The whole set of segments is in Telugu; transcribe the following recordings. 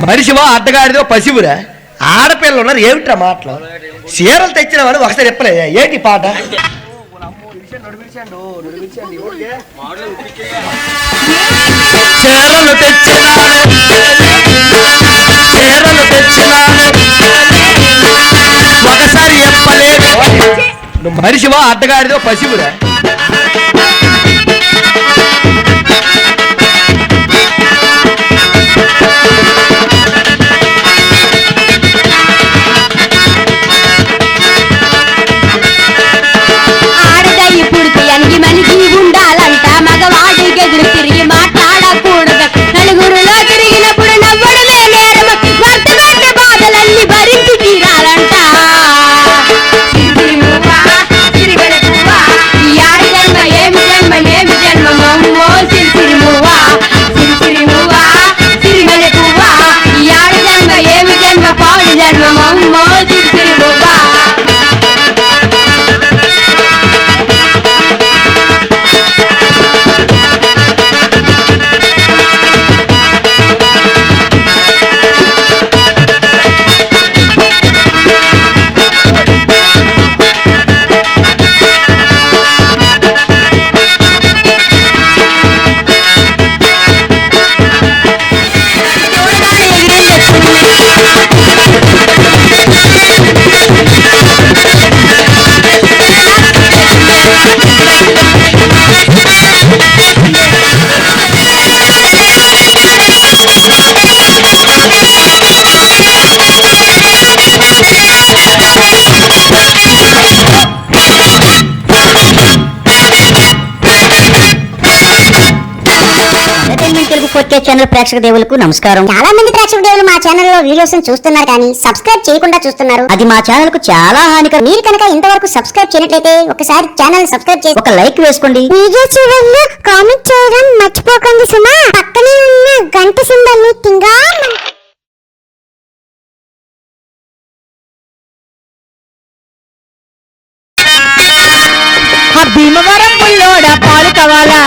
మనిషివా అడ్డగాడిదో పసివురా? ఆడపిల్లలు ఉన్నారు ఏమిట్రా మాటలు? చీరలు తెచ్చిన వాడు ఒకసారి చెప్పలే ఏంటి పాట? చీరలు తెచ్చినాను ఒకసారి చెప్పలేదు. నువ్వు మనిషివా అడ్డగాడిదో పసివురా? ఛానల్ ప్రేక్షక దేవులకు నమస్కారం. చాలా మంది ప్రేక్షక దేవులు మా ఛానల్లో వీడియోస్ చూస్తున్నారు కానీ సబ్స్క్రైబ్ చేయకుండా చూస్తున్నారు. అది మా ఛానల్ కు చాలా హానికరం. మీరు కనుక ఇంతవరకు సబ్స్క్రైబ్ చేయనట్లయితే ఒకసారి ఛానల్ సబ్స్క్రైబ్ చేసి ఒక లైక్ వేసుకోండి. వీడియో చివరిలో కామెంట్ చేయడం మర్చిపోకండి సుమా. పక్కనే ఉన్న గంట సింబల్ ని టింగా భీమవరం పుల్లోడ పాలు కావాలా?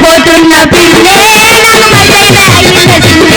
పోతున్న పిల్లే నాకు మళ్ళీ అయ్యింది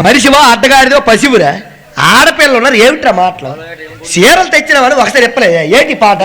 మనిషివా అడ్డగాడిదో పసివురా ఆడపిల్లలు ఉన్నారు ఏమిట్రా మాటలు చీరలు తెచ్చిన వాడు ఒకసారి ఎప్పలే ఏంటి పాట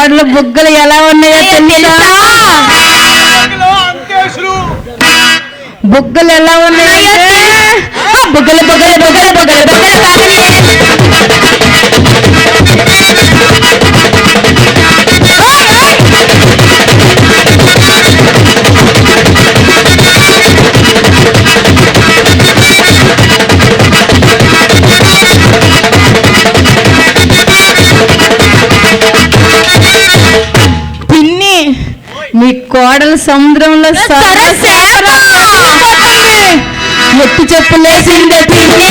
కోడలు బుగ్గలు ఎలా ఉన్నాయో తెలుసా? బుగ్గలు ఎలా ఉన్నాయంటే బుగ్గలు బుగ్గలు బుగ్గలు బుగ్గలు బుగ్గలు పిన్ని మీ కోడలు సముద్రంలో ఎత్తి చెప్పులేసిందే పిన్ని.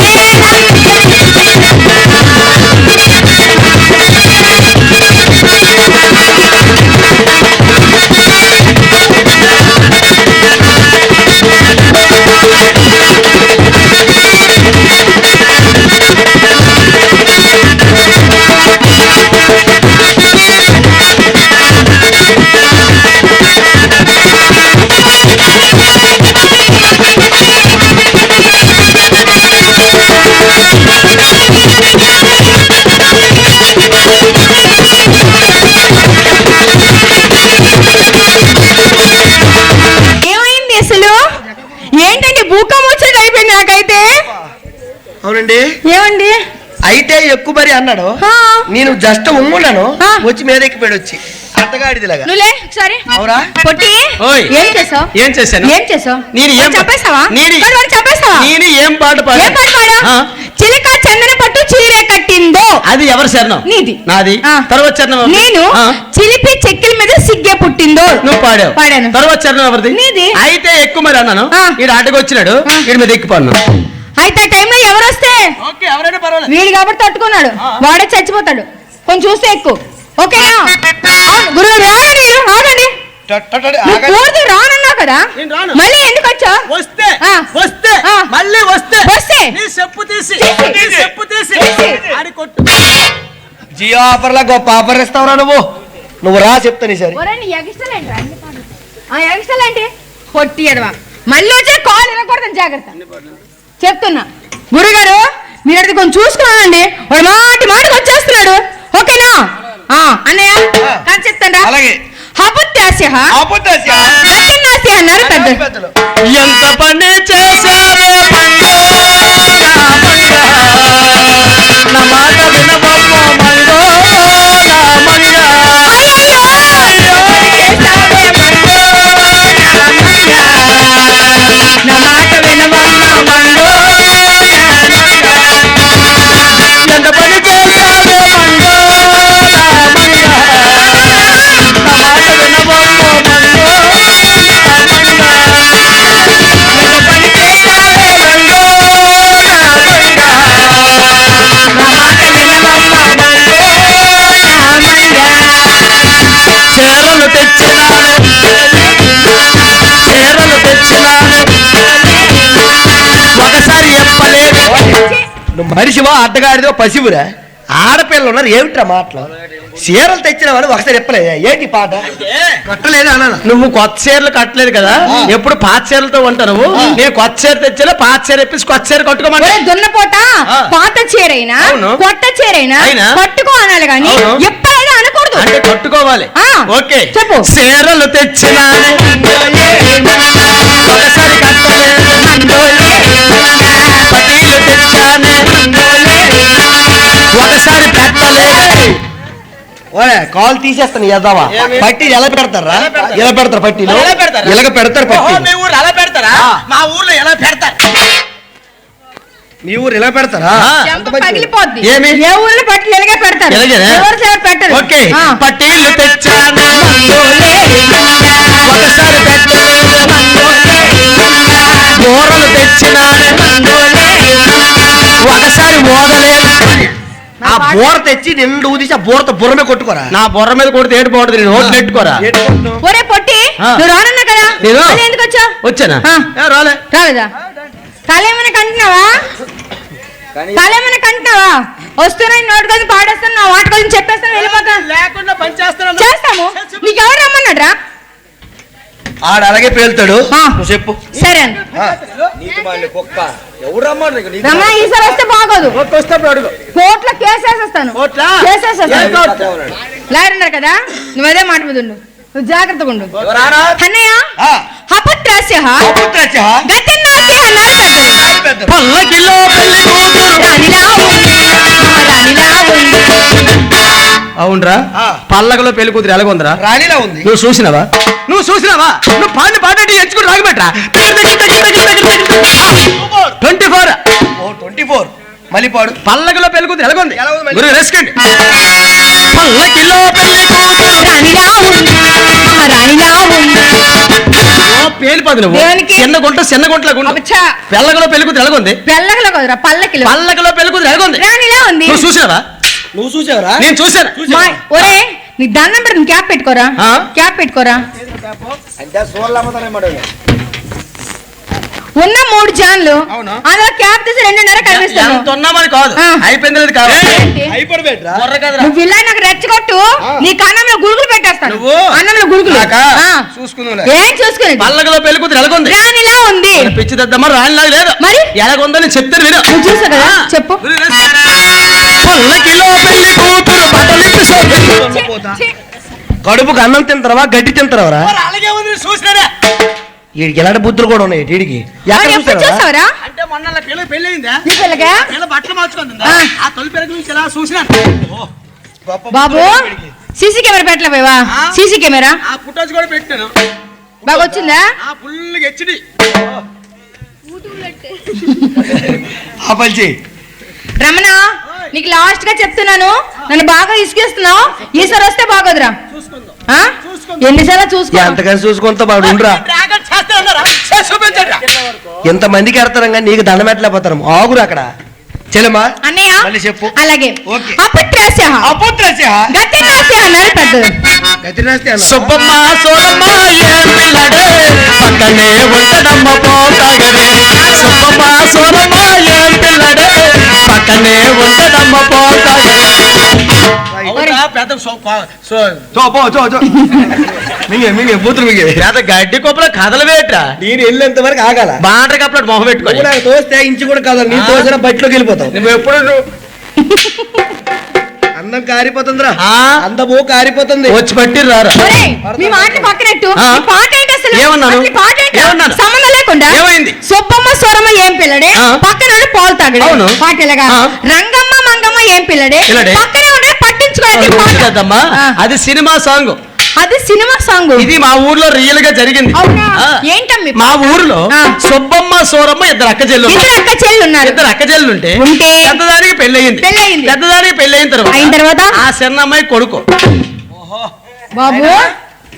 ఏమైంది అసలు? ఏంటండి భూకంపం వచ్చేది అయిపోయింది నాకైతే. అవునండి. ఏమండి అయితే ఎక్కువ మరి అన్నాడు. నేను జస్ట్ ఉమ్మున్నాను, వచ్చి మీద ఎక్కిపోయాడు వచ్చి అత్తగాడిదిలాగా. నువ్వులే సరే అవురా పొట్టి. ఏం చేసావు? ఏం చేశాను? ఏం చేసావు? నేను ఏం చెప్పేసావా? నేను చెప్పేసావా? నేను ఏం పాట పాడా? ఏం పాట పాడా? చిలక చందన పట్టు చీరే కట్టిందో. అది ఎవరి చరణం? నీది. నాది. తర్వాత చరణం ఎవరిది? నేను చిలిపి చెక్కిల మీద సిగ్గే పుట్టిందో. నువ్వు పాడావు. పాడాను. తర్వాత చరణం ఎవరిది? నీది. అయితే ఎక్కువ మరి అన్నాను. వీడు ఆటకు వచ్చినాడు, వీడి మీద ఎక్కిపోను. అయితే ఆ టైంలో ఎవరు వస్తే ఓకే, ఎవరైనా పర్వాలేదు. వీడు కాబట్టి తట్టుకున్నాడు, వాడే చచ్చిపోతాడు. కొంచెం చూస్తే ఎక్కువ. ఓకేనా? గురుగారు రానండి, మీరు ఆగండి. నువ్వు పూర్తి రానన్నావు కదా, నేను రాను. మళ్ళీ ఎందుకు వచ్చావు? వస్తే వస్తే మళ్ళీ వస్తే నీ చెప్పు తీసి నీ చెప్పు తీసి ఆడి కొట్టు. జియో ఆఫర్లా గొప్ప ఆఫర్ ఇస్తావురా నువ్వు. నువ్వు రా చెప్తాను ఈసారి. ఎగస్టలేంటి పొట్టి ఎడవా. మళ్ళీ వచ్చే కాల్ వినకూడదు, జాగ్రత్త చెప్తున్నా. గురుగారు మీరు అది కొంచెం చూసుకున్నానండి, వాడు మాటికి వచ్చేస్తున్నాడు. ఓకేనా? అన్నయ్య కానీ చెప్తాను. అలాగే. హపుత్యాస్య అన్నారు పెద్దలు. ఎంత పని చేశావే మంగో నా మాట వినబొమ్మో మంగో నా మాట వినవమ్మా మంగో. ఎంత పని చేశావే మంగో నా మాట వినబొమ్మో మంగో చీరలు తెచ్చినాను, చీరలు తెచ్చినాను ఒకసారి చెప్పలేదు. నువ్వు మనిషివా అడ్డగాడిదో పసివురా? ఆడపిల్లలు ఉన్నారు ఏమిట్రా మాటలు? చీరలు తెచ్చిన వాళ్ళు ఒకసారి చెప్పలే ఏంటి పాట కట్టలేదు అన్నాను. నువ్వు కొత్త చీరలు కట్టలేదు కదా, ఎప్పుడు పాత చీరలతో ఉంటావు నువ్వు. నేను కొత్త చీర తెచ్చినా పాత చీర ఎప్పేసి కొత్త చీర కట్టుకోమంటే దున్నపోట పాత చీరైనా కొత్త చీరైనా కట్టుకో అనాలి కానీ ఎప్పుడైనా అనకూడదు. అంటే కట్టుకోవాలి. ఓకే చెప్పు. చీరలు తెచ్చినాను ఒకసారి కట్టలేదు, పటీలు తెచ్చాను ఒకసారి పెట్టలేదు. ఓరే కాల్ తీసేస్తాను ఎద్దావా. పట్టీలు ఎలా పెడతారా? ఎలా పెడతారు పట్టీలు? ఇలాగ పెడతారు పట్టీలు. మీ ఊరు అలా పెడతారా? మా ఊర్లో ఎలా పెడతారు? మీ ఊరు ఎలా పెడతారా? పగిలిపోద్ది. ఏమి? ఏ ఊళ్ళో పట్టీలు ఎలాగే పెడతారు, ఎలాగేనా? ఎవరు సైడ్ పెట్టరు. ఓకే, పట్టీలు తెచ్చాను ఒకసారి పెట్టలేదు, కూరలు తెచ్చినాను ఒకసారి ఓదలేదు. ఆ బోర తెచ్చి నిండు ఊదిసి ఆ బోరతో బుర్రమే కొట్టుకోరా. నా బుర్ర మీద కొడితే ఏడు పోతుంది, నేను ఓట్లు పెట్టుకోరా. ఒరే పొట్టి, నువ్వు రానన్నా కదా, నేను మళ్ళీ ఎందుకు వచ్చావు? వచ్చానా? రాలే. రాలేదా? తలేమన్నా కంటున్నావా? తలేమన్నా కంటున్నావా? వస్తున్నా నోటు కోసం పాడేస్తాను, నా వాటి కోసం చెప్పేస్తాను, వెళ్ళిపోతాను. లేకుండా పని చేస్తాను. చేస్తాము. నీకెవరు రమ్మన్నాడు రా? ఆడ అలాగే పేలుతాడు ఆ. నువ్వు చెప్పు సరే అండి ఆ. రమణ ఈసారి వస్తే బాగోదు వస్తే అడుగు కోర్టులో కేసు వేసేస్తాను కోర్టులా? కేసేసేస్తాను లాయర్ ఉన్నారు కదా నువ్వు అదే మాట మీద ఉండు నువ్వు జాగ్రత్తగా ఉండు అన్నయ్య ఆ. అపత్రాస్య అపుత్రస్య గతినాస్య నరకదు. పల్లకిలో పెళ్లి కూతురు రాణిలా ఉంది, మహారాణిలా ఉంది. అవునరా ఆ. పల్లకలో పెళ్లి కూతురు ఎలాగుందిరా రాణిలా ఉంది నువ్వు చూసినావా నువ్వు పాడిన పాటంటే ఎంచుకుని రాగబెట్టరా 24 ఓ 24 మళ్ళీ పాడు పల్లకలో పెళ్లి కూతురు ఎలాగుంది ఎలా ఉంది మళ్ళీ? గురు రెస్కండి పల్లకిలో పెళ్లి కూతురు రాణిలా ఉంది, మహారాణిలా ఉంది. ఓ పేలిపోదు నువ్వు దేనికి? చిన్న గుంటలా గుండు అబ్బచ్చా, పల్లకలో పెళ్లి కూతురు ఎలాగుంది పెళ్ళగల కదరా పల్లకిలో పల్లకలో పెళ్లి కూతురు ఎలాగుంది రాణిలా ఉంది. నువ్వు చూసినావా నువ్వు చూసావరా నేను చూశాను ఒరే నీ దండం పెట్టి క్యాప్ పెట్టుకోరా ఆ? క్యాప్ పెట్టుకోరా అంటే సోర్లమ్మతానే ఉన్న 3 జాన్లు అవునా? అందులో క్యాప్ తీసి 2.5 కనిపిస్తాను ఎంత ఉన్నామని కాదు ఆ. అయిపోయింది కాదు అయిపడబెట్రా బుర్ర కదరా. నువ్వు ఇలా నాకు రెచ్చగొట్టు నీ కన్నంలో గురుగులు పెట్టేస్తాను నువ్వు? అన్నంలో గురుగులు నాకా? ఆ. చూసుకుందాం ఏం చూసుకునేది పల్లకలో పెళ్లి కూతురు ఎలాగుంది రాణిలా ఉంది పిచ్చి దద్దమ్మ రానిలాగా లేదు మరి? ఎలాగుందో నేను చెప్తాను విను నువ్వు చూసావు కదా ఆ. చెప్పు పల్లకిలో పెళ్లి కూతురు బట్టలిప్పి ఛీ, కడుపుకి అన్నం తింటారా గడ్డి తింటారా అలాగే ఉంది చూసినారా వీడికి ఎలాంటి బుద్ధులు కూడా ఉన్నాయి వీడికి ఎక్కడ ఎప్పుడు చూసారా చూసావరా అంటే మొన్న పిల్ల పెళ్లి అయిందా నీ పిల్లగా పిల్ల బట్టలు మార్చుకుందా ఆ. ఆ తొలి పెరుగు నుంచి ఎలా చూసినాను గొప్ప బాబు బుద్ధులు ఉన్నాయి వీడికి. సీసీ కెమెరా పెట్టలేవా ఆ. సీసీ కెమెరా ఆ ఫుటేజ్ కూడా పెట్టాను బాగా వచ్చిందా ఆ ఫుల్ హెచ్డి ఆ పని చెయ్యి రమణ నీకు లాస్ట్ గా చెప్తున్నాను నన్ను బాగా ఇసుకేస్తున్నావు ఈసారి వస్తే బాగోదురా చూసుకుందాం ఆ? ఎన్నిసార్లు చూసుకో ఎంతకని చూసుకుంటా బాడు ఉండరా డ్రాగన్ చేస్తే ఉన్నారా చూపించండి ఎంతమందికి ఎడతారం కానీ నీకు దండం పెట్టలేకపోతారు ఆగురు అక్కడ చెల్లెమ్మా అన్నయ్య మళ్ళీ చెప్పు అలాగే ఓకే. అపత్రాస్య అపుత్రస్య గతినాస్య నరకదు. గతినాస్తి అన్న సుబ్బమ్మ సోలమ్మ ఏ పిల్లడే పక్కనే ఉంటదమ్మ పోతాగడే సుబ్బమ్మ సోలమ్మ ఏ పిల్లడే పక్కనే ఉంటదమ్మ పోతాగడే పెద్ద మింగే బూతులు మింగే పెద్ద గడ్డి కొప్పల కథలు వేట నేను వెళ్ళేంత వరకు ఆగాల బాండ్ర కప్పలు మొహం పెట్టుకోవాలి నువ్వు నాకు తోస్తే ఇంచు కూడా కాదు నీ తోసిన బయటలోకి వెళ్ళిపోతావు నువ్వు ఎప్పుడు అందం కారిపోతుందిరా ఆ? అందము కారిపోతుంది వచ్చి పట్టి రారా ఒరేయ్, మీ మాటలు పక్కనట్టు ఆ? ఈ పాట ఏంటి అసలు ఏమన్నాను? అసలు ఈ పాట ఏంటి? ఏమన్నాను? సంబంధం లేకుండా ఏమైంది? సుబ్బమ్మ సొరమ్మ ఏం పిల్లడే ఆ? పక్కన ఉండి పాలు తాగడే అవును. పాట ఎలాగా ఆ? రంగమ్మ మంగమ్మ ఏం పిల్లడే పిల్లడే? పక్కనే ఉండే పట్టించుకోలేదు కదమ్మా అది సినిమా సాంగ్ అది సినిమా సాంగ్ ఇది మా ఊర్లో రియల్ గా జరిగింది అవునా ఆ. ఏంటమ్మి మా ఊర్లో ఆ. సుబ్బమ్మ సోరమ్మ ఇద్దరు అక్క చెల్లు ఇద్దరు అక్క చెల్లి ఉన్నారు ఇద్దరు అక్క చెల్లు ఉంటే ఉంటే పెద్దదానికి పెళ్ళయింది పెళ్ళయింది. పెద్దదానికి పెళ్ళయిన అయిన తర్వాత? ఆ చిన్నమ్మాయి కొడుకు బాబు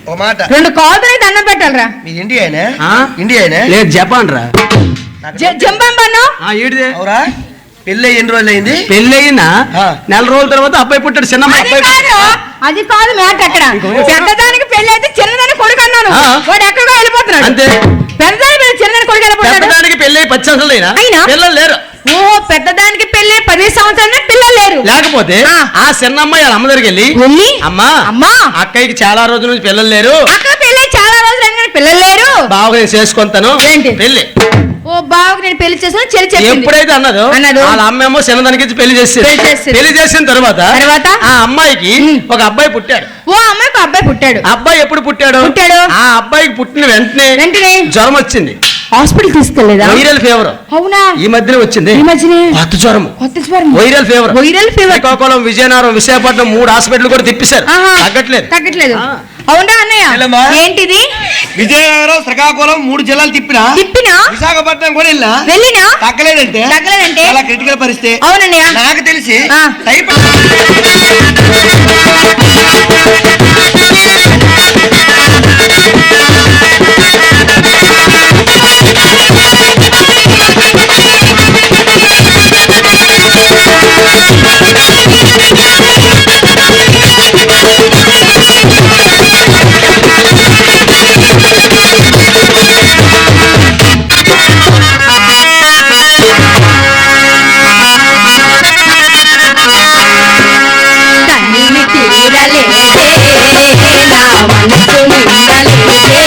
ఓ మాట 2 కాదుని దండం పెట్టాలరా మీది ఇండియా అయినా ఆ? ఇండియా అయినా లేదు జపాన్ రా జంబంబను ఈడిదే అవురా పెళ్ళి ఎన్ని రోజులు అయింది పెళ్ళయినా ఆ. నెల రోజుల తర్వాత అబ్బాయి పుట్టాడు చిన్నమ్మాయి అది అబ్బాయి కాదు అది కాదు మ్యాట్ అక్కడ పెద్దదానికి పెళ్లి అయితే చిన్నదానికి కొడుకు అన్నాను ఆ. వాడు ఎక్కడికో వెళ్ళిపోతున్నాడు అంతే పెద్దదానికి పెళ్లి చిన్నదానికి కొడుకు వెళ్ళిపోతున్నాడు పెద్దదానికి పెళ్ళి 10 సంవత్సరాలైనా అయినా? పిల్లలు లేరు ఓ పెద్దదానికి పెళ్లి 10 సంవత్సరాలు పిల్లలు లేరు లేకపోతే ఆ. ఆ చిన్నమ్మాయి వాళ్ళ అమ్మ దగ్గరికి వెళ్ళి వెళ్ళి అమ్మా అమ్మా అక్కయ్యకి చాలా రోజుల నుంచి పిల్లలు లేరు అక్క పెళ్లి చాలా రోజులు అయిన కానీ పిల్లలు లేరు బాగా నేను చేసుకుంటాను ఏంటి? పెళ్లి ఓ బాబు నేను పెళ్లి చేసాను చెల్లి చెప్పింది ఎప్పుడైతే అన్నదో అన్నదో. వాళ్ళ అమ్మేమో చిన్నదానికి ఇచ్చి పెళ్లి చేసి పెళ్లి చేసేది. పెళ్లి చేసిన తర్వాత తర్వాత? ఆ అమ్మాయికి ఉమ్. ఒక అబ్బాయి పుట్టాడు ఓ అమ్మాయికి అబ్బాయి పుట్టాడు ఆ అబ్బాయి ఎప్పుడు పుట్టాడు పుట్టాడు. ఆ అబ్బాయికి పుట్టిన వెంటనే వెంటనే జ్వరం వచ్చింది హాస్పిటల్ తీసుకెళ్లేదా వైరల్ ఫీవర్ అవునా ఈ మధ్యనే వచ్చింది ఈ మధ్యనే కొత్త జ్వరం కొత్త జ్వరం viral fever viral fever Srikakulam Vizianagaram Visakhapatnam 3 hospital కూడా తిప్పిశారు ఆహా. తగ్గట్లేదు తగ్గట్లేదు ఆ. అవునా అన్నయ్య వెళ్ళమ్మా. ఏంటిది విజయనగరం శ్రీకాకుళం 3 జిల్లాలు తిప్పినా తిప్పినా విశాఖపట్నం కూడా వెళ్ళినా వెళ్ళినా తగ్గలేదంటే తగ్గలేదంటే? చాలా క్రిటికల్ పరిస్థితి అవునన్నయ్య నాకు తెలిసి ఆ. తనివి తీరలేదే నా మనసు నిండలేదే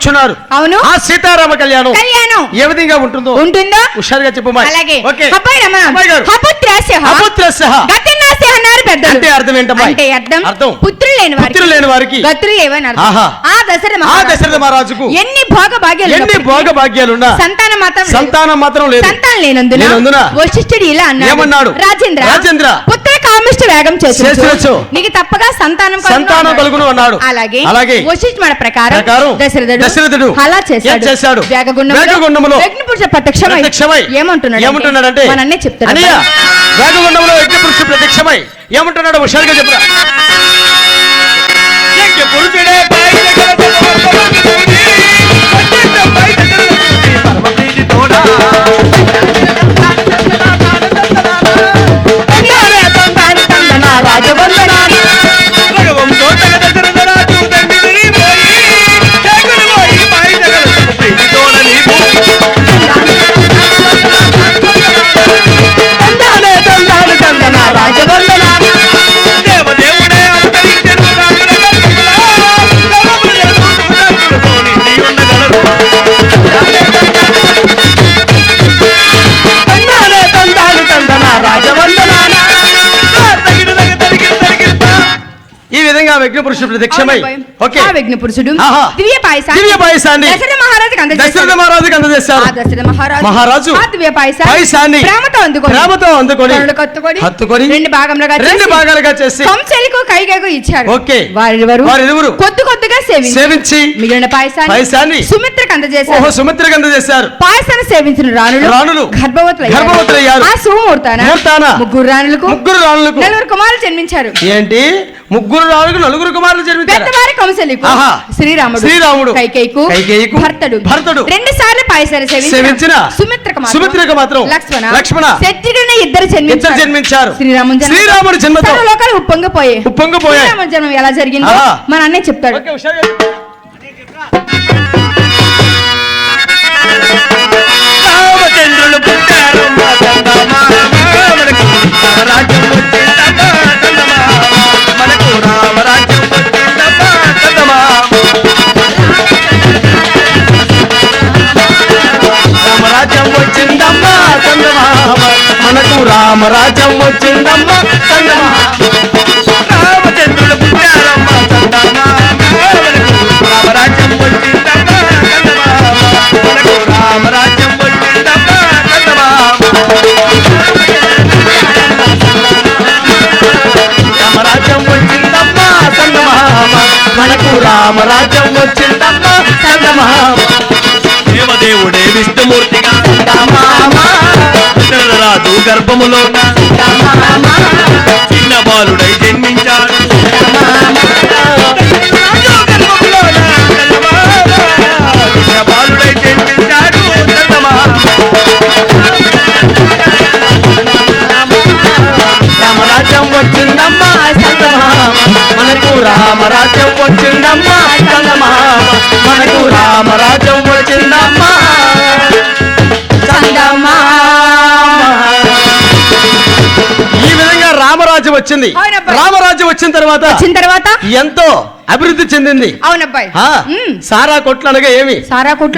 కూర్చున్నారు. అవును. ఆ సీతారామ కళ్యాణం కళ్యాణం ఏ విధంగా ఉంటుందో హుషారుగా చెప్పు మా. అలాగే. ఓకే. అబ్బాయి రమణ. అబ్బాయి గారు. అపుత్రస్యః. అపుత్రస్యః. గతిర్నాస్తి అన్నారు పెద్దలు. అంటే అర్థం ఏంటమ్మా? అంటే అర్థం పుత్రులు లేని వారికి గతులు లేవని అర్థం. ఆహా. ఆ దశరథ మహారాజుకు ఎన్ని భోగభాగ్యాలు సంతానం మాత్రం లేదు. సంతానం లేనందున వశిష్ఠుడు ఇలా అన్నాడు. ఏమన్నాడు? రాజేంద్ర పుత్ర కామిష్ట వేగం చేసు నీకు తప్పగా సంతానం కలుగును అన్నాడు. అలాగే వశిష్ఠుడి ప్రకారం దశరథుడు అలా చేశాడు. వేగగుండములో యజ్ఞపురుష ప్రత్యక్షమై ఏమంటున్నాడంటే మన అన్నే చెప్తాడు. వేగగుండంలో యజ్ఞపురుషుడు ప్రత్యక్షమై ఏమంటున్నాడు? హుషారుగా చెప్పురా. యజ్ఞపురుషుడే విఘ్నపురుషుడు ప్రత్యక్షమై విఘ్నపురుషుడు ఆహా. దివ్య పాయసాన్ని దశరథ మహారాజుకి అందజేశారు. మహారాజు దివ్య పాయసాన్ని ప్రేమతో అందుకొని హత్తుకొని రెండు భాగాలుగా చేసి కంసలికు కైకేయకు ఇచ్చారు. ఓకే. వారిరువురు కొద్దిగా సేవించి మిగిలిన పాయసాన్ని సుమిత్రకు అందజేశారు. పాయసాన్ని సేవించిన రాణులు గర్భవతులయ్యారు. ఆ సుముహూర్తాన ముగ్గురు రాణులకు నలుగురు కుమారులు జన్మించారు. ఏంటి? ముగ్గురు రాణులకు నలుగురు కుమారులు జన్మించారు. పెద్దవారి కంసలికు శ్రీరాముడు కైకేయికు భరతుడు రెండు సార్లు పాయసాన్ని సేవించిన సుమిత్రకు మాత్రం లక్ష్మణ ఇద్దరు జన్మించారు. శ్రీరాముడు జన్మతో లోకాలు ఉప్పొంగిపోయాయి. రామ జన్మం ఎలా జరిగిందో మన అన్నయ్య చెప్తాడు. రామచంద్రులు పుట్టారు రామరాజ్యం వచ్చిందమ్మా రామచంద్రుడు పుట్టారమ్మ రామరాజ్యం వచ్చిందమ్మా మనకు రామరాజ్యం వచ్చిందమ్మా రామరాజ్యం వచ్చిందమ్మా మనకు రామరాజ్యం వచ్చిందమ్మా దేవదేవుడే విష్ణుమూర్తిగా రాజు గర్భములో చిన్న బాలుడై జన్మించాడు. రామరాజ్యం వచ్చిందమ్మా మనకు రామరాజ్యం వచ్చిందమ్మా మనకు రామరాజ్యం వచ్చిందమ్మా రామరాజ్యం వచ్చింది. రామరాజ్యం వచ్చిన తర్వాత ఎంతో అభివృద్ధి చెందింది. అవునబ్బాయి. సారా కొట్లు అనగా ఏమి?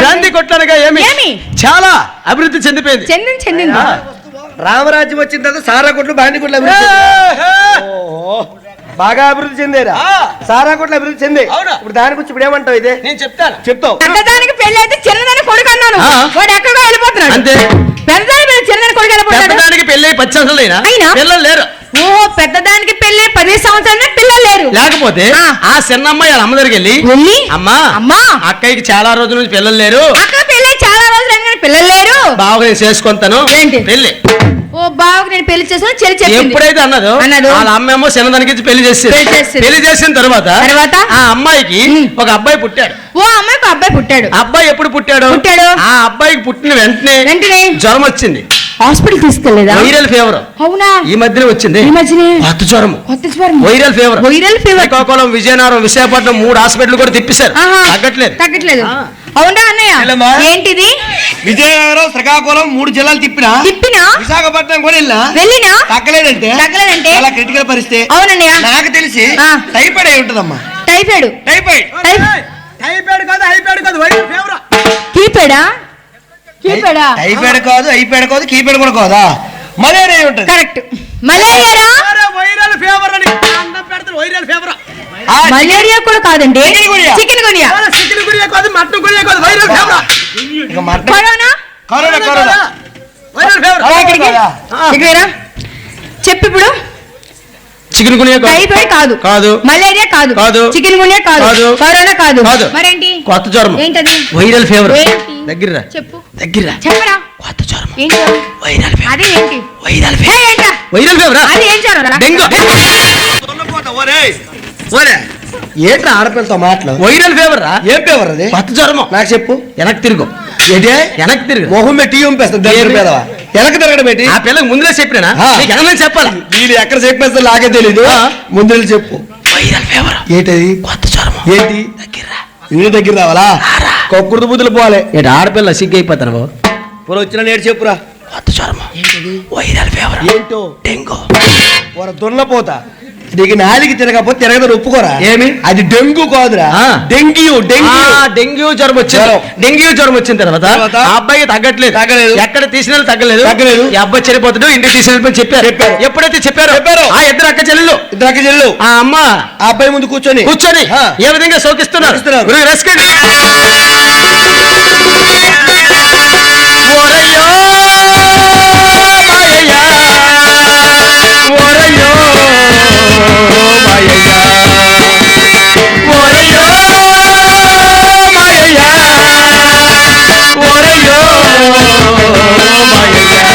గాంధీ కొట్లు అనగా ఏమి? చాలా అభివృద్ధి చెందింది. రామరాజ్యం వచ్చిన తర్వాత సారా కొట్లు బాండి కొట్లు బాగా అభివృద్ధి చెందేరా? సారా కొట్లు అభివృద్ధి చెంది. ఇప్పుడు దాని గురించి ఇప్పుడు ఏమంటావు? ఇదే నేను చెప్తావు. పెద్దదానికి పెళ్లి అయితే చిన్నదాని కొడుకు అన్నాను. వాడు ఎక్కడికో వెళ్ళిపోతున్నాడు. అంతే. పెద్దదానికి చిన్నదాని కొడుకు వెళ్ళిపోతాడు. పెళ్లి 10 సంవత్సరాలు పిల్లలు లేరు. ఓ పెద్దదానికి పెళ్లి 10 సంవత్సరాలు పిల్లలు లేరు. లేకపోతే ఆ చిన్న అమ్మాయి వాళ్ళ అమ్మ దగ్గరికి వెళ్ళి అమ్మా అక్కయ్యకి చాలా రోజుల నుంచి పిల్లలు లేరు. అక్క పెళ్లి చాలా రోజులు అయిన పిల్లలు లేరు. బాగా నేను చేసుకుంటాను. ఏంటి పెళ్లి? ఓ బాగా నేను పెళ్లి చేసాను చెల్లి చెప్పింది. ఎప్పుడైతే అన్నదో వాళ్ళ అమ్మేమో చిన్నదానికి పెళ్లి చేసిన తర్వాత ఆ అమ్మాయికి ఒక అబ్బాయి పుట్టాడు. ఓ అమ్మాయికి అబ్బాయి పుట్టాడు. అబ్బాయి ఎప్పుడు పుట్టాడు? ఆ అబ్బాయికి పుట్టిన వెంటనే జ్వరం వచ్చింది. హాస్పిటల్ తీసుకెళ్లేదా? Viral fever. అవునా? ఈ మధ్యనే వచ్చింది. కొత్త జ్వరం viral fever. Srikakulam, Vizianagaram, Visakhapatnam 3 hospital కూడా తిప్పిస్తారు. తగ్గట్లేదు. అవునా అన్నయ్య? ఏంటిది? విజయనగరం, శ్రీకాకుళం 3 జిల్లాలు తిప్పినా విశాఖపట్నం కూడా వెళ్ళినా తగ్గలేదంటే చాలా క్రిటికల్ పరిస్థితి. అవునన్నయ్య. నాకు తెలిసి టైఫాయిడ్ అయి ఉంటుందమ్మా. టైఫాయిడ్ అయిపోయాడు కాదు వైరల్ ఫీవర్. కీపెడా కీపెడా టైఫాయిడ్ కాదు అయిపోయాడు కాదు కీపెడ్ కూడా కాదా మలేరియా ఉంటుంది. కరెక్ట్. మలేరియా వైరల్ ఫీవర్ అని అన్నం పెడతారు. వైరల్ ఫీవర్ మలేరియా కూడా కాదండి. చికెన్ గునియా కాదు మటన్ గునియా కాదు వైరల్ ఫీవర్. ఇక mutton corona corona viral fever. ఇక్కడ చెప్పు ఇప్పుడు. చికెన్ గునియా టైఫాయిడ్ కాదు కాదు మలేరియా కాదు కాదు చికెన్ గునియా కాదు కాదు కరోనా కాదు కాదు మరేంటి? కొత్త జ్వరం. ఏంటది? Viral fever. ఏంటి? దగ్గర చెప్పు దగ్గర చెప్పరా. కొత్త జ్వరం. ఏంటి వైరల్ ఫీవర్. అది ఏంటి? వైరల్ హే, ఏంటా? Viral fever. అది ఏం జ్వరం? డెంగ్యూ. ఏంట్రా ఆడపిల్లతో మాటలు? వైరల్ ఫీవర్ రా. ఏం ఫీవర్ అది? కొత్త జ్వరము. నాకు చెప్పు. వెనక్కి తిరుగు. ఏంటే వెనక్కి తిరుగు. మొహం పెట్టి ఉంపేస్తుంది పేదవా వెనక తిరగడం పెట్టి. ఆ పిల్లకి ముందుగా చెప్పినా వెనకని చెప్పాలి. వీళ్ళు ఎక్కడ చెప్పేస్తే నాకే తెలీదు. ముందు చెప్పు. Viral fever. ఏంటది? కొత్త జ్వరము. ఏంటి? దగ్గర ఇంటి దగ్గర రావాలా? కొక్కుడు బుద్ధులు పోవాలి. ఏంటి ఆడపిల్ల సిగ్గు అయిపోతాను బాబు. ఇప్పుడు వచ్చిన నేడు చెప్పురా. కొత్త జ్వరము. Viral fever. ఏంటో? డెంగ్యూ. దున్నపోతా నీకు నాలికి తిరగకపోతే తిరగదని ఒప్పుకోరా. ఏమి? అది డెంగ్యూ కాదురా. డెంగ్యూ డెంగ్యూ జ్వరం వచ్చింది. డెంగ్యూ జ్వరం వచ్చిన తర్వాత ఆ అబ్బాయికి తగ్గట్లేదు. ఎక్కడ తీసిన తగ్గలేదు. ఈ అబ్బాయి చనిపోతాడు ఇంటికి తీసిన చెప్పారు. ఎప్పుడైతే చెప్పారు ఆ ఇద్దరు అక్క చెల్లెలు ఆ అమ్మ ఆ అబ్బాయి ముందు కూర్చొని ఏ విధంగా శోకిస్తున్నారు. రెస్కండి. ఓరయ్యో మాయయ్యా ఓరయ్యో మాయయ్యా ఓరయ్యో మాయయ్యా ఓరయ్యో మాయయ్యా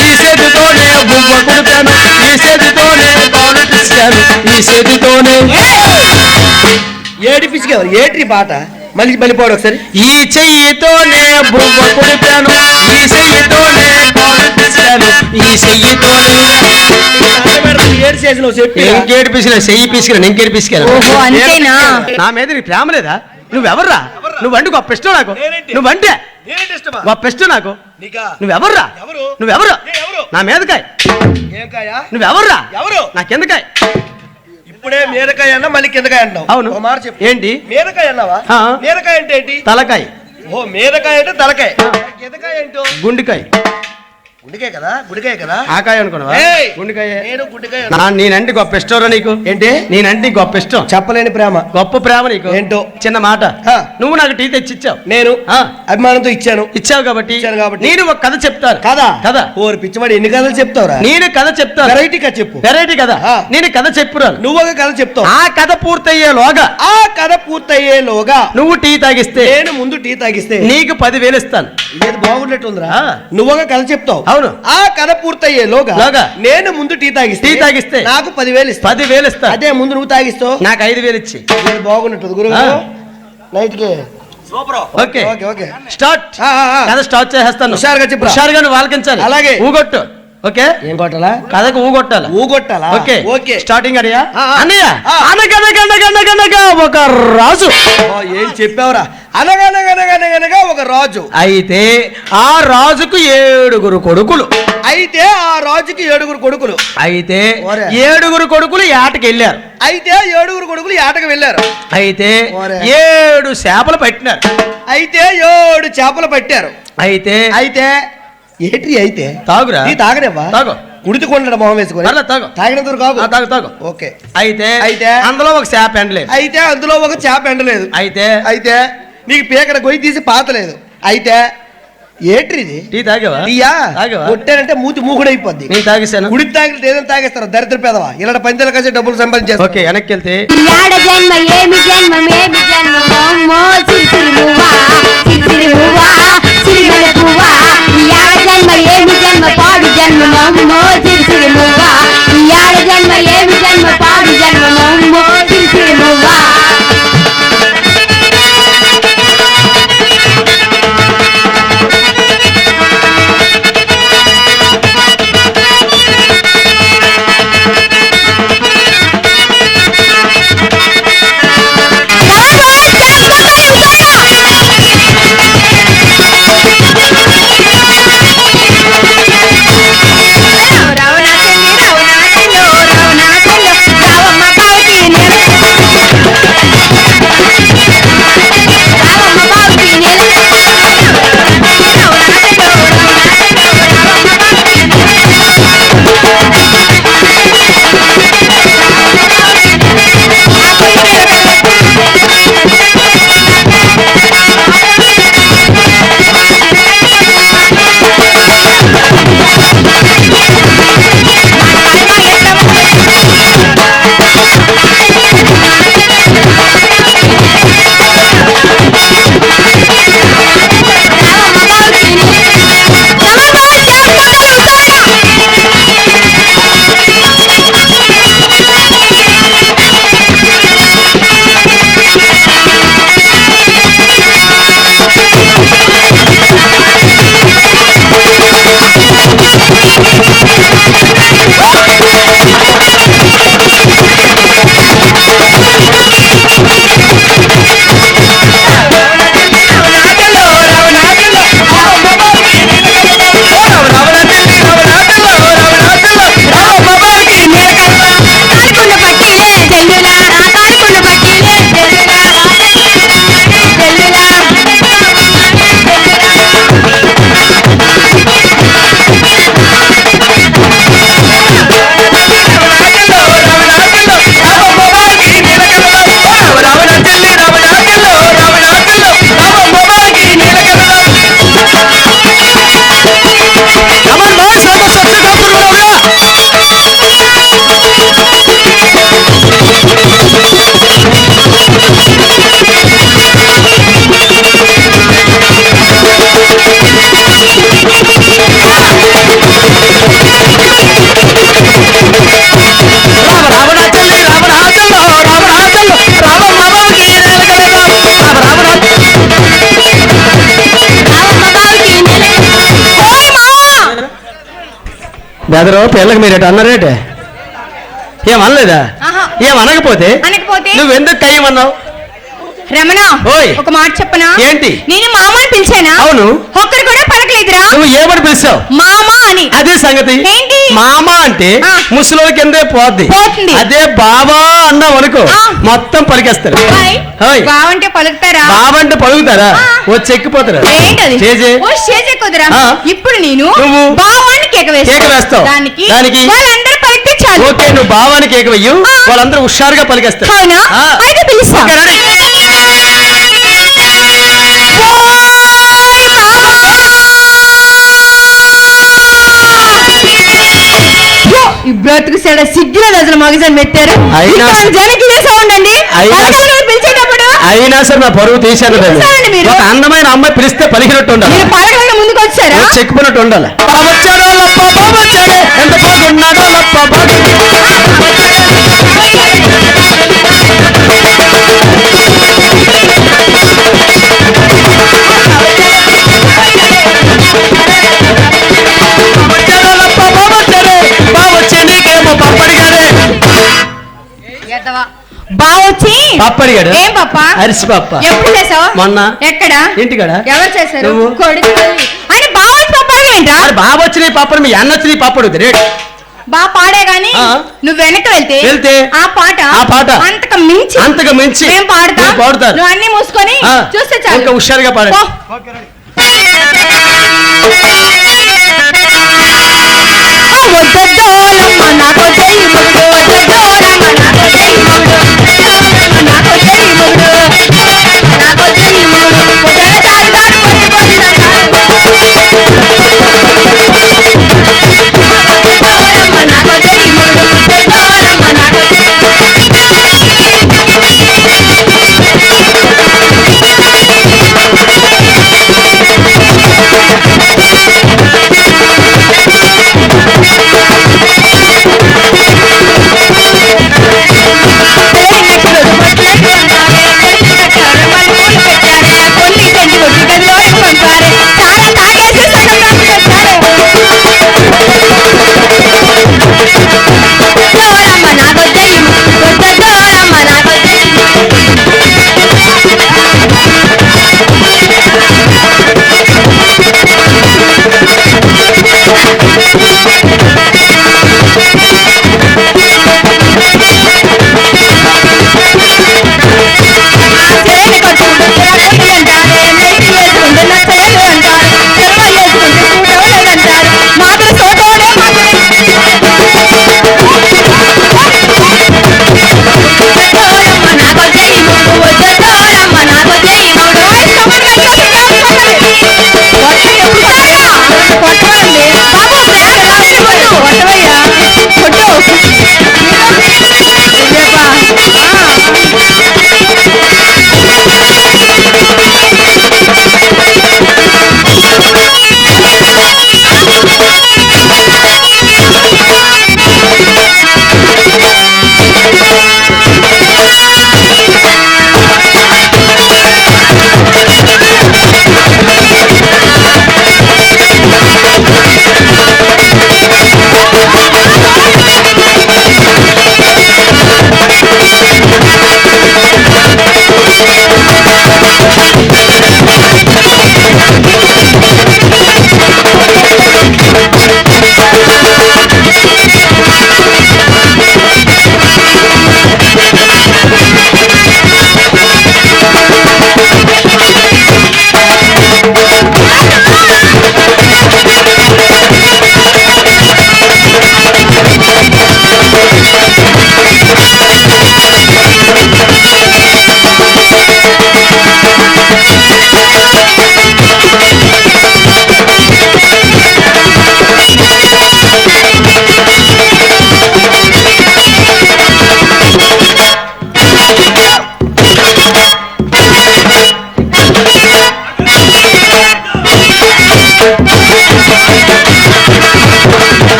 ఈ చేతితోనే బువ్వ కుడిపాను ఈ చేతితోనే పాలు తీశాను ఈ చేతితోనే ఏడిపించుకోవాలి. ఏట్రి పాట మళ్ళీ మళ్ళీపోవడం ఒకసారి. ఈ చెయ్యితోనే బువ్వ కుడిపాను ఈ చెయ్యితోనే పాలు తీశాను ఈ చెయ్యితోనే ఏడు చేసిన చెప్పి ఇంకేడు పిసినా చెయ్యి పిసికినా ఇంకేడు పిసికా. ఓహో, అంతేనా? నా మీద నీకు ప్రేమ లేదా? నువ్వెవర్రా? నువ్వంటే గొప్ప ఇష్టం నాకు. నువ్వంటే గొప్ప ఇష్టం నాకు. నువ్వెవర్రా? నువ్వెవరు? నా మీదకాయ. నువ్వెవర్రా? నాకెందుకాయ? ఇప్పుడే మీరకాయ అన్నా మళ్ళీ కిందకాయ అంటావు. అవును. మాట చెప్పు. ఏంటి మీరకాయ అన్నావా? మీరకాయ అంటే ఏంటి? తలకాయ. ఓ మీరకాయ అంటే తలకాయ. కిందకాయ ఏంటో? గుండికాయ. గుండికాయ కదా? గుడికాయ కదా? ఆకాయ అనుకున్నావా? గుండికాయ. నేను గుండికాయ. నేనంటే గొప్ప ఇష్టం నీకు. ఏంటి? నేనంటే గొప్ప ఇష్టం. చెప్పలేని ప్రేమ. గొప్ప ప్రేమ నీకు. ఏంటో? చిన్న మాట. నువ్వు నాకు టీ తెచ్చిచ్చావు. నేను అభిమానంతో ఇచ్చావు కాబట్టి నేను ఒక కథ చెప్తాను. కదా ఓరు పిచ్చివాడు ఎన్ని కథలు చెప్తావురా? నేను కథ చెప్తాను. వెరైటీ కథ చెప్పు. వెరైటీ కదా నేను కథ చెప్పురా. నువ్వు ఒక కథ చెప్తావు. ఆ కథ పూర్తయ్యేలోగా నువ్వు టీ తాగిస్తే నేను ముందు టీ తాగిస్తే నీకు 10,000 ఇస్తాను. ఇది బాగున్నట్టుందిరా. నువ్వు ఒక కథ చెప్తావు. అవును. ఆ కథ పూర్తయ్యేలోగా నేను ముందు టీ తాగిస్తే నాకు 10,000 ఇస్తా. 10,000 ఇస్తా. అదే ముందు నువ్వు తాగిస్తావు నాకు 5,000 ఇచ్చి. బాగున్నట్టు గురువు నైట్ కి ఓకే ఓకే స్టార్ట్. కథ స్టార్ట్ చేసేస్తాను. హుషారుగా చెప్పు. హుషారుగా నువ్వు ఆలకించాలి. అలాగే. ఊగొట్టు. ఓకే. ఏం కొట్టాలా? కథకు ఊగొట్టాలా? ఓకే ఓకే స్టార్టింగ్ అడియా. అన్నయ్య అనగనగనగనగనగా ఒక రాజు. ఏం చెప్పావురా? అనగనగనగనగనగా ఒక రాజు. అయితే ఆ రాజుకు 7 కొడుకులు. అయితే 7 కొడుకులు. అయితే 7 కొడుకులు ఏటకి వెళ్ళారు. అయితే 7 కొడుకులు ఏటకు వెళ్ళారు. అయితే 7 చేపలు పట్టినారు. అయితే 7 చేపలు పట్టారు. అయితే ఏట్రీ అయితే తాగురా. నీ తాగనేవా? తాగు. కుడితి కొండ మొహం వేసుకొని తాగు. తాగినంత కాదు. తాగు. ఓకే. అయితే అందులో ఒక చేప ఎండలేదు. అయితే అందులో ఒక చేప ఎండలేదు. అయితే నీకు పీకడ గొయ్యి తీసి పాతలేదు. అయితే ఏట్రీది? టీ తాగేవా? కొట్టానంటే మూతి మూగుడైపోద్ది. నేను తాగేసాను. గుడికి తాగితే ఏదైనా తాగేస్తారు దరిద్ర పేదవా. ఇలా పంచాలు కలిసి డబ్బులు సంపాదించారు. ఓకే వెనక్కి వెళ్తే రావణ బెదరు పిల్లకి మీరు ఎటు అన్నారేటే ఏమనలేదా? ఏమనకపోతే నువ్వెందుకు కయ్యమన్నావు? రమణ, ఓయ్, ఒక మాట చెప్పనా? ఏంటి? నేను మామ అని పిలిచానా? అవును. ఒక్కరు కూడా పలకలేదురా. నువ్వు ఏమని పిలిచావు? మామా అని. అదే సంగతి. ఏంటి? మామ అంటే ముసలి కిందే పోద్ది. అదే బాబా అన్నావు అనుకో మొత్తం పలికేస్తారు. బావంటే పలుకుతారా? బావంటే పలుకుతారా? వచ్చి ఎక్కిపోతారా? కుదరా. ఇప్పుడు నేను బావాన్ని కేక వేస్తావు. దానికి వాళ్ళందరూ పలికించాలి. ఓకే, నువ్వు బావానికి కేక వెయ్యు, వాళ్ళందరూ హుషారుగా పలికేస్తారు. అవునా? అయితే పిలుస్తా. ఈ బ్రతుకు సెడ సిగ్గుల రోజులు మగజాన్ని పెట్టారు. జనకి సౌండ్ అండి పిలిచేటప్పుడు. అయినా సరే నా పరువు తీశాను. ఒక అందమైన అమ్మాయి పిలిస్తే పలికినట్టు ఉండాలి. మీరు పలకడంగా ముందుకు వచ్చారా? చెక్కున్నట్టు ఉండాలి. ఎంత బాగున్నాడో బావొచ్చి పప్పడిగాడు. ఏం పప్ప? అరిసి పప్ప. ఎప్పుడు చేసావు? మొన్న. ఎక్కడ? ఇంటికాడ. ఎవరు చేశారు? కొడుకు అని బావొచ్చి పప్పడి ఏంటా? బావొచ్చి నీ పప్పడు, మీ అన్న వచ్చి నీ పప్పడు. బా పాడే గాని నువ్వు వెనక వెళ్తే ఆ పాట అంతకు మించి నేను పాడతా. నువ్వు అన్ని మూసుకొని చూస్తే చాలు. హుషారుగా పాడు.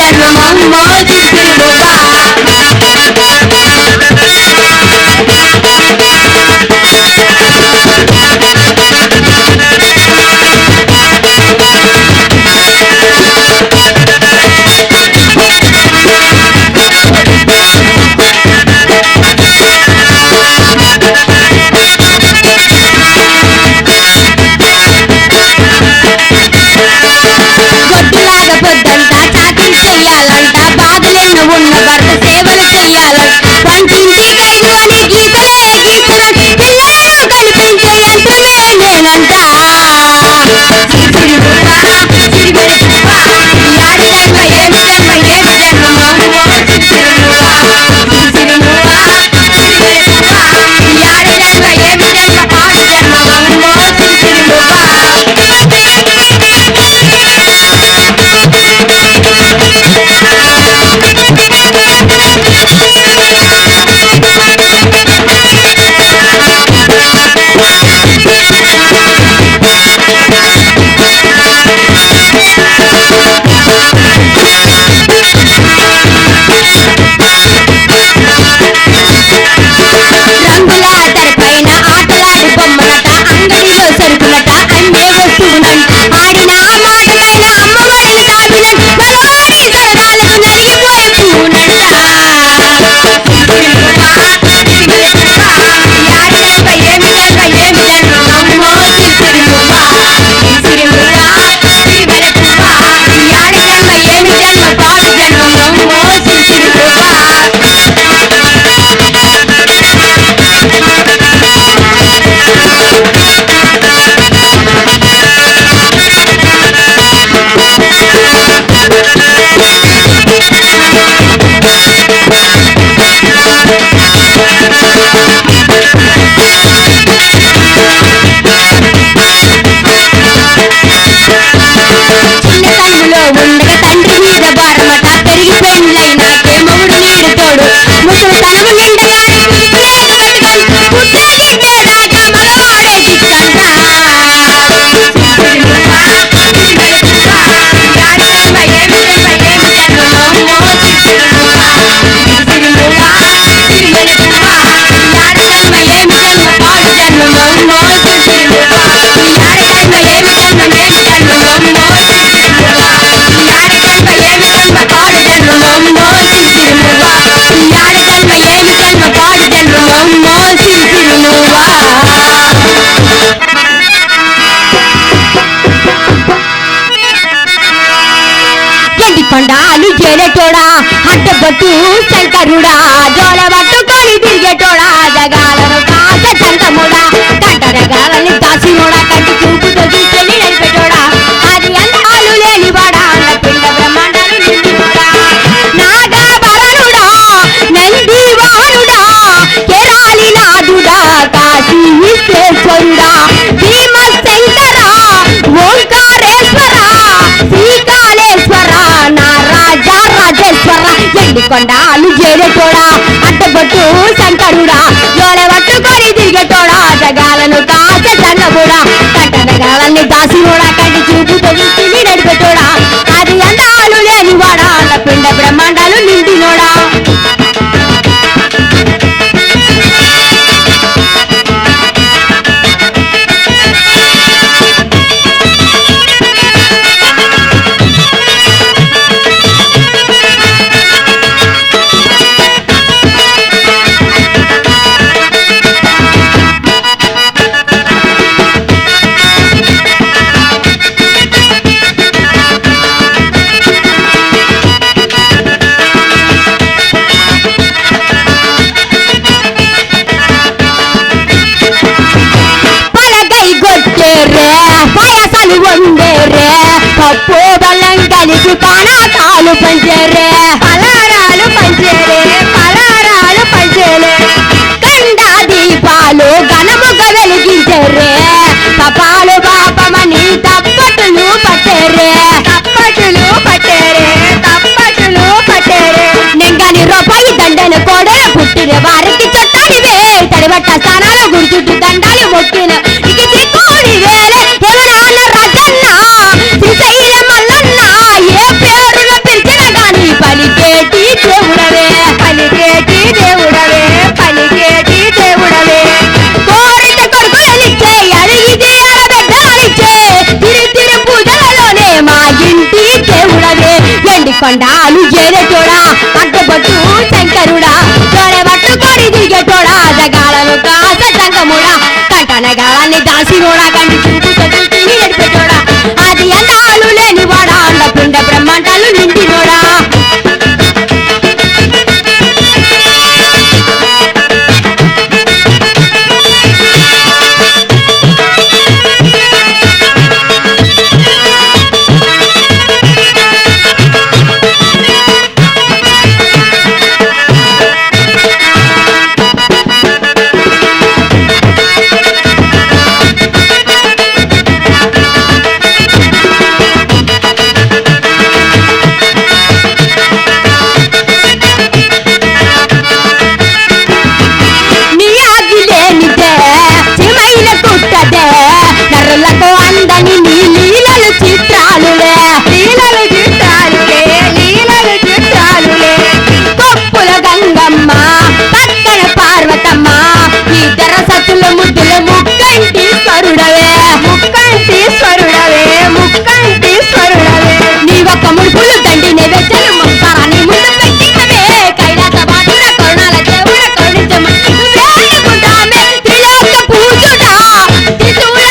జన్మమమ్మో సిరిసిరిమువ్వా. పొద్దులాగా పొద్దంతా చాకరీ చెయ్యాలంట, బాధలేను ఉన్న భర్త సేవలు చెయ్యాలంట, వంటింటి గైడు అని గీతలే గీతలంట, పిల్లలను కనిపించే యంత్రమే నేనంట. సిరిసిరిమువ్వా, సిరివెలుగువ్వా, ఈ ఆడి జన్మ ఏమి జన్మ ఏమి జన్మమమ్మో సిరిసిరిమువ్వా. సిరిసిరిమువ్వా, సిరివెలుగువ్వా, ఈ ఆడి జన్మ ఏమి జన్మ పాడు జన్మమమ్మో సిరిసిరిమువ్వా. రంగుల తెరపైన ఆటలాడి బొమ్మలట, అంగడిలో సరుకులట, అమ్మే వస్తువులంట, ఆడిన మాటకైన అమ్మఒడిని తాగినంట, మగవాడి సరదాలకు నలిగిపోయే పూనంట. సిరిసిరిమువ్వా, సిరివెలుగువ్వా, ఈ ఆడి జన్మ ఏమి జన్మ ఏమి జన్మమమ్మో సిరిసిరిమువ్వా. సిరిసిరిమువ్వా, సిరివెలుగువ్వా, ఈ ఆడి జన్మ ఏమి జన్మ పాడు జన్మమమ్మో సిరిసిరిమువ్వా. చిన్నతనంలో ఉండగా తండ్రి మీద భారమట, పెరిగి పెండ్లైనాకే మొగుడు నీడు తోడు, ముసలితనము నిండగానే పిలుపులేక బతుకంట, పుట్టే గిట్టేదాకా మగవాడే దిక్కంట. సిరిసిరిమువ్వా, సిరివెలుగువ్వా, ఈ ఆడి జన్మ ఏమి జన్మ ఏమి జన్మమమ్మో సిరిసిరిమువ్వా. సిరిసిరిమువ్వా, సిరివెలుగువ్వా, ఈ ఆడి జన్మ ఏమి జన్మ పాడు జన్మమమ్మో సిరిసిరిమువ్వా. ఈ ఆడి జన్మ ఏమి జన్మ ఏమి జన్మమమ్మో సిరిసిరిమువ్వా. ఈ ఆడి జన్మ ఏమి జన్మ పాడు జన్మమమ్మో సిరిసిరిమువ్వా. ఈ ఆడి జన్మ ఏమి జన్మ పాడు జన్మమమ్మో సిరిసిరిమువ్వా. ఎండి కొండాలు చేరేటోడా, అడ్డబట్టు శంకరుడా, జోల పట్టుకొని తిరిగేటోడా, జగాలను కాస చందముడా, కంటరగాలని దాసినోడా, కంటి చూపుతో చూసుకొని నడిపేటోడా, అది అందాలు లేనివాడా, అన్న పిండ బ్రహ్మాండాలు నిండినోడా, నాగాభరణుడా, నంది వాహనుడా, కేరాలి నాదుడా, కాశీ విశ్వేశ్వరుడా, భీమశంకరా, ఓంకారేశ్వర, శ్రీకాళేశ్వర, నా రాజా రాజేశ్వర. ఎండి కొండాలు చేరేటోడా, అడ్డబొట్టు శంకరుడా, జోల పట్టుకొని తిరిగేటోడా, జగాలను కాస చందముడా, కట్టరగాలన్నీ దాసినోడా, కంటి చూపుతో చూసుకుని నడిపేటోడా, అది అందాలు లేనివాడా, అన్న పిండ బ్రహ్మాండాలు నిండినోడా. పప్పు బెల్లం కలిసి పానాకాలు పంచేరే, పలారాలు పంచేరే, పలారాలు పంచేరే, కండ దీపాలు ఘనముగా వెలిగించేరే, పపాలు పాపమని తప్పటులు పట్టేరే, తప్పటులు పట్టేరే, తప్పటులు పట్టేరే. నెంగని రూపాయి దండను కూడా పుట్టిన వారికి చుట్టాలివే, తడిబట్ట స్థానాలు గుర్తుట్టు దండాలు మొక్కిన ఇక దిక్కుడి వేరే ఎవరాన రాజన్న శ్రీశైల మల్లన్న, ఏ పేరులో పిలిచిన గాని కొండాలు ఏరేటోడా అడ్డబట్టు శంకరుడా తోడే పట్టుకొని దిగేటోడా జగాలను కాస సంగముడా కంటనగాలని దాసినోడా కంటి చూపు చదువుతూ ఎడిపెట్టోడా అది అందాలు లేనివాడా అండపిండ బ్రహ్మాండాలు నిండినోడా నరులకు అందని నీ లీలలు చిత్రాలులే లీలలు చిత్రాలులే లీలలు చిత్రాలులే కొప్పుల గంగమ్మ పక్కన పార్వతమ్మ ఇద్దర సతుల ముద్దుల ముక్కంటీశ్వరుడవే ముక్కంటీశ్వరుడవే ముక్కంటీశ్వరుడవే నీ ఒక్క ముడుపులు దండి నెవెచ్చలు మంతారాన్ని ముందు పెట్టినవే కైలాస బాధుడ కరుణాల దేవుడ కరుణించమని వేడుకుంటామే త్రిలోక పూజుడా త్రిశూల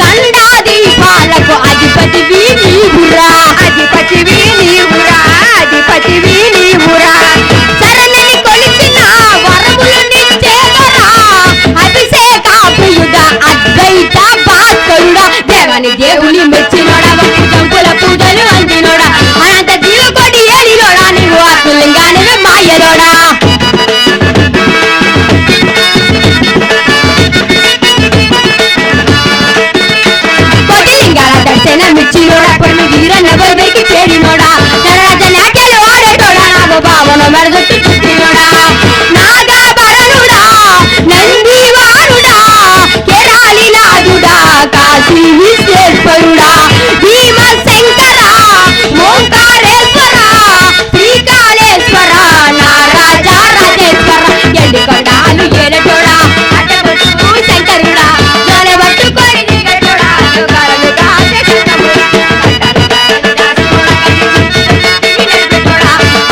కండాదీపాలకు అధిపతివి నీవురా అధిపతివి నీవురా అధిపతివి నీవురా శరణని కొలిచిన వరములు నిచ్చేదరా అభిషేకాపుయుడ అద్వైత భాస్కరుడా దేవని దేవుని మెచ్చినోడా ఒకటి చంపుల పూజలు అందినోడా అనంత జీవకోటి ఏలినోడా నీవు ఆత్మలింగానివే మాయలోడా దర్శనమిచ్చినోడా కొన్ని వీరన్న వైకి చేరినోడా నరరాజ నాట్యాలు ఆడేటోడా నాగ భావన మెడగొట్టు చుట్టినోడా నాగాభరణుడా నందివారుడా కేరాలి నాథుడా కాశీ విశ్వేశ్వరుడా భీమ శంకర ఓంకారేశ్వర శ్రీకాళేశ్వర నారాజ రాజేశ్వర ఎండికొండాలు ఏరటోడా అడ్డబట్టు శంకరుడా జోలె పట్టుకొని దిగటోడా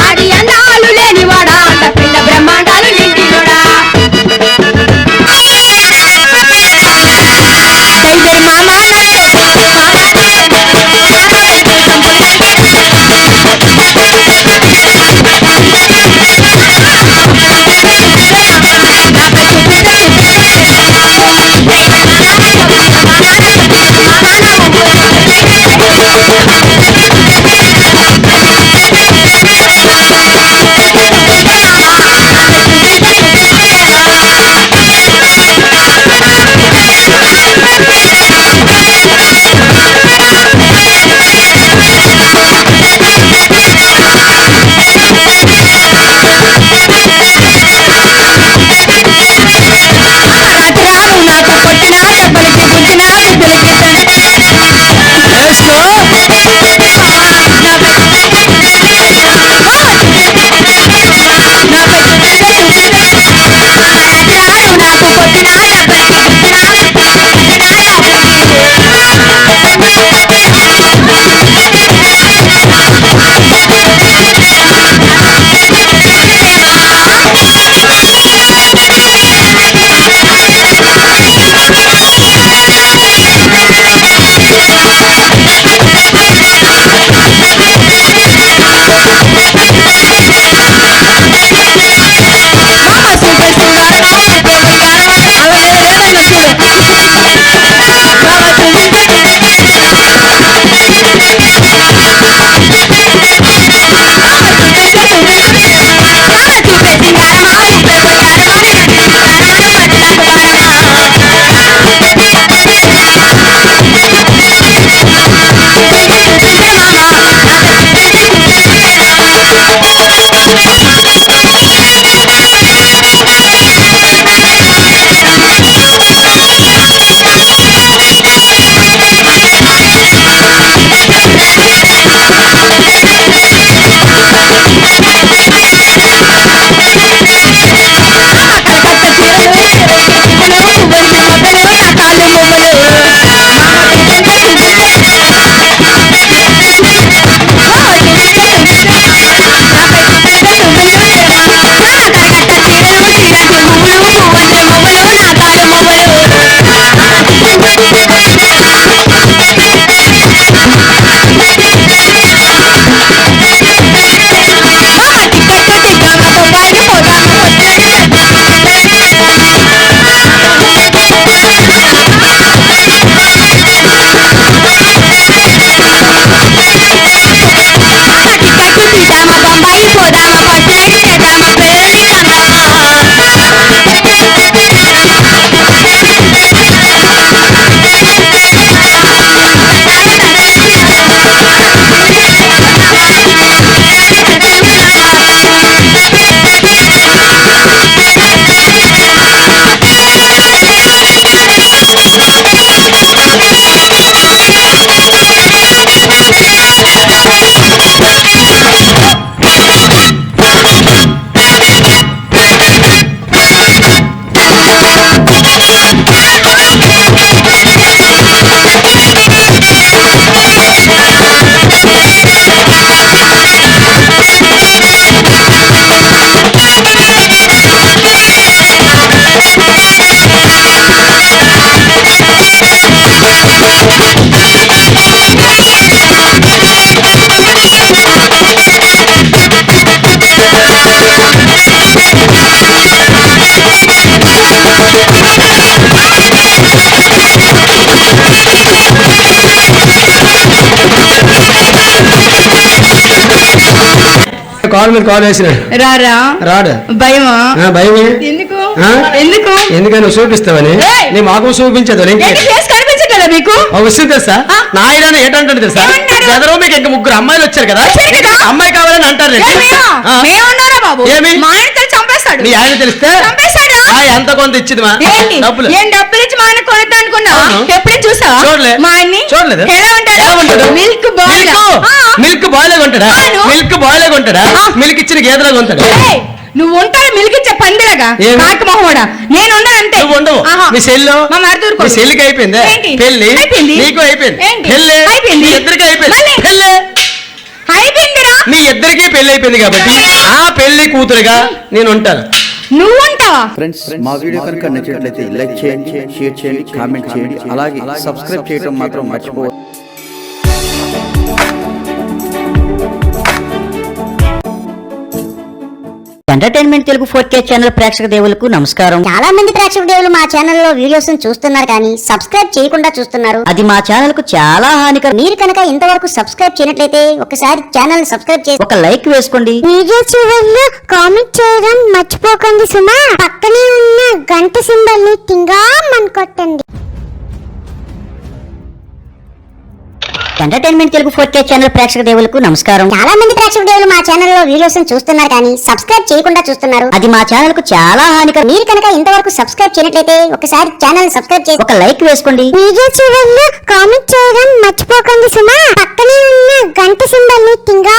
అది అందాలు లేనివాడా అండపిండ బ్రహ్మాండాలు నిండినోడా కాలు మీద కాలు వేసినాడు రారా రాడు భయమా భయమే ఎందుకు ఆ? ఎందుకు ఎందుకని నువ్వు చూపిస్తావని ఏయ్! నీ మాకు చూపించదు ఏంటి ఫేస్ కనిపించట్లేదా మీకు ఒక విషయం తెలుసా ఆ? నా ఆయన ఏంటంటాడు తెలుసా ఏమన్నాడు? గదరో మీకు ఇంకా ముగ్గురు అమ్మాయిలు వచ్చారు కదా వచ్చారు కదా? అమ్మాయి కావాలని అంటారు ఏ, ఆ. మేమన్నారా బాబు ఏమి? మా ఆయన తను చంపేస్తాడు నీ ఆయన తెలిస్తే చంపేస్తాడు ఎంత కొంత ఇచ్చింది మా ఏంటి డబ్బులు ఏం డబ్బులు ఇచ్చి మా ఆయన కొనిద్దా అనుకున్నా అవును. ఎప్పుడే చూసావా చూడలే. మా ఆయన్ని చూడలేదు. ఎలా ఎలా ఉంటాడు? ఉంటాడు మిల్క్ బాయ్ మిల్క్ బాయ్ లాగా ఉంటాడా అవును. మిల్క్ బాయ్ లాగా ఉంటాడా ఆ. మిల్క్ ఇచ్చిన గేదెలాగా ఉంటాడు నువ్వు ఉంటాడు మిల్క్ ఇచ్చే పందిరగా ఏమి? కాక మొహోడా నేను ఉండను అంతే నువ్వు ఉండవు ఆహా. మీ సెల్లో మా మరిదూరు మీ సెల్లికి అయిపోయిందా ఏంటి? పెళ్లి అయిపోయింది. నీకు అయిపోయింది ఏంటి? పెళ్లి అయిపోయింది. మీ ఇద్దరికి అయిపోయింది మళ్ళీ? పెళ్లి అయిపోయిందిరా మీ ఇద్దరికి పెళ్లి అయిపోయింది కాబట్టి ఆ పెళ్లి కూతురుగా నేను ఉంటాను నువ్వు ఉంటావా ఫ్రెండ్స్ మా వీడియో కనుక నచ్చినట్లయితే లైక్ చేయండి, షేర్ చేయండి, కామెంట్ చేయండి, అలాగే సబ్స్క్రైబ్ చేయడం మాత్రం మర్చిపోవద్దు. ఎంటర్టైన్మెంట్ తెలుగు 4K ఛానల్ ప్రేక్షక దేవులకు నమస్కారం. చాలా మంది ప్రేక్షక దేవులు మా ఛానల్ లో వీడియోస్ చూస్తున్నారు కానీ సబ్స్క్రైబ్ చేయకుండా చూస్తున్నారు. అది మా ఛానల్ కు చాలా హానికరం. మీరు కనుక ఇంతవరకు సబ్స్క్రైబ్ చేయనట్లయితే ఒకసారి ఛానల్ సబ్స్క్రైబ్ చేసి ఒక లైక్ వేసుకోండి. వీడియో చివరిలో కామెంట్ చేయడం మర్చిపోకండి సుమా. పక్కనే ఉన్న గంట సింబల్ ని టింగా కొట్టండి. ఎంటర్టైన్మెంట్ తెలుగు 4K ఛానల్ ప్రేక్షక దేవులకు నమస్కారం. చాలా మంది ప్రేక్షక దేవులు మా ఛానల్ లో వీడియోస్ చూస్తున్నారు కానీ సబ్స్క్రైబ్ చేయకుండా చూస్తున్నారు. అది మా ఛానల్ కు చాలా హానికరం. మీరు కనుక ఇంతవరకు సబ్స్క్రైబ్ చేయనట్లయితే ఒకసారి ఛానల్ సబ్స్క్రైబ్ చేసి ఒక లైక్ వేసుకోండి. వీడియో చివరిలో కామెంట్ చేయడం మర్చిపోకండి సుమా. పక్కనే ఉన్న గంట సింబల్ ని టింగా